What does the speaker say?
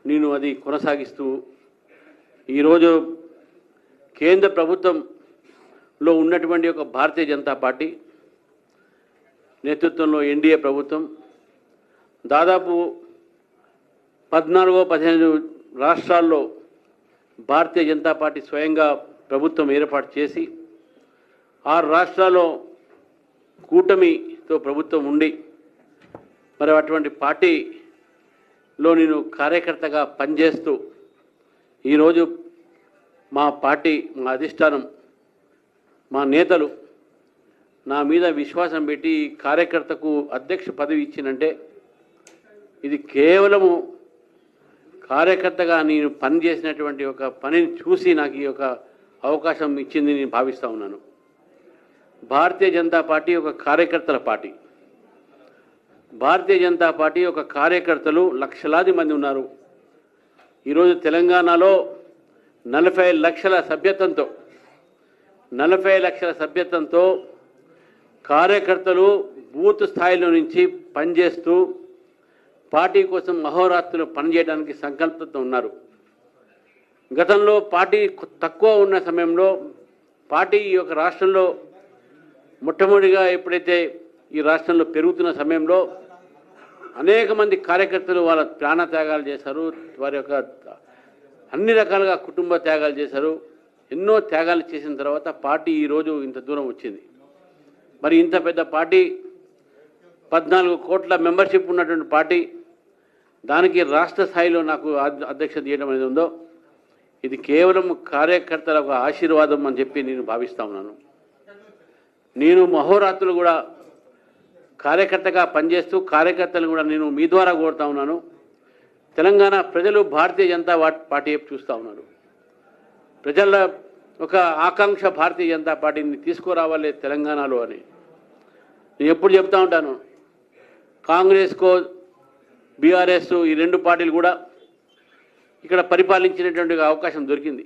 నేను అది కొనసాగిస్తూ ఈరోజు కేంద్ర ప్రభుత్వంలో ఉన్నటువంటి ఒక భారతీయ జనతా పార్టీ నేతృత్వంలో ఎన్డీఏ ప్రభుత్వం దాదాపు 14-15 రాష్ట్రాల్లో భారతీయ జనతా పార్టీ స్వయంగా ప్రభుత్వం ఏర్పాటు చేసి 6 రాష్ట్రాల్లో కూటమితో ప్రభుత్వం ఉండి మరి అటువంటి పార్టీలో నేను కార్యకర్తగా పనిచేస్తూ ఈరోజు మా పార్టీ మా అధిష్టానం మా నేతలు నా మీద విశ్వాసం పెట్టి కార్యకర్తకు అధ్యక్ష పదవి ఇచ్చినంటే ఇది కేవలము కార్యకర్తగా నేను పనిచేసినటువంటి ఒక పనిని చూసి నాకు ఈ యొక్క అవకాశం ఇచ్చింది నేను భావిస్తూ ఉన్నాను. భారతీయ జనతా పార్టీ ఒక కార్యకర్తల పార్టీ. భారతీయ జనతా పార్టీ ఒక కార్యకర్తలు లక్షలాది మంది ఉన్నారు. ఈరోజు తెలంగాణలో 40 లక్షల సభ్యత్వంతో కార్యకర్తలు బూత్ స్థాయిలో నుంచి పనిచేస్తూ పార్టీ కోసం అహోరాత్రులు పనిచేయడానికి సంకల్పంతో ఉన్నారు. గతంలో పార్టీ తక్కువ ఉన్న సమయంలో పార్టీ ఈ యొక్క రాష్ట్రంలో మొట్టమొదటిగా ఎప్పుడైతే ఈ రాష్ట్రంలో పెరుగుతున్న సమయంలో అనేక మంది కార్యకర్తలు వాళ్ళ ప్రాణ త్యాగాలు చేశారు. వారి యొక్క అన్ని రకాలుగా కుటుంబ త్యాగాలు చేశారు. ఎన్నో త్యాగాలు చేసిన తర్వాత పార్టీ ఈరోజు ఇంత దూరం వచ్చింది. మరి ఇంత పెద్ద పార్టీ 14 కోట్ల మెంబర్షిప్ ఉన్నటువంటి పార్టీ దానికి రాష్ట్ర స్థాయిలో నాకు అధ్యక్షత చేయడం అనేది ఉందో ఇది కేవలం కార్యకర్తల ఒక ఆశీర్వాదం అని చెప్పి నేను భావిస్తూ ఉన్నాను. నేను మహోరాత్రులు కూడా కార్యకర్తగా పనిచేస్తూ కార్యకర్తలను కూడా నేను మీ ద్వారా కోరుతా ఉన్నాను. తెలంగాణ ప్రజలు భారతీయ జనతా పార్టీ చూస్తూ ఉన్నారు. ప్రజల ఒక ఆకాంక్ష భారతీయ జనతా పార్టీని తీసుకురావాలి తెలంగాణలో అని నేను ఎప్పుడు చెప్తా ఉంటాను. కాంగ్రెస్కో బీఆర్ఎస్ ఈ 2 పార్టీలు కూడా ఇక్కడ పరిపాలించినటువంటి అవకాశం దొరికింది.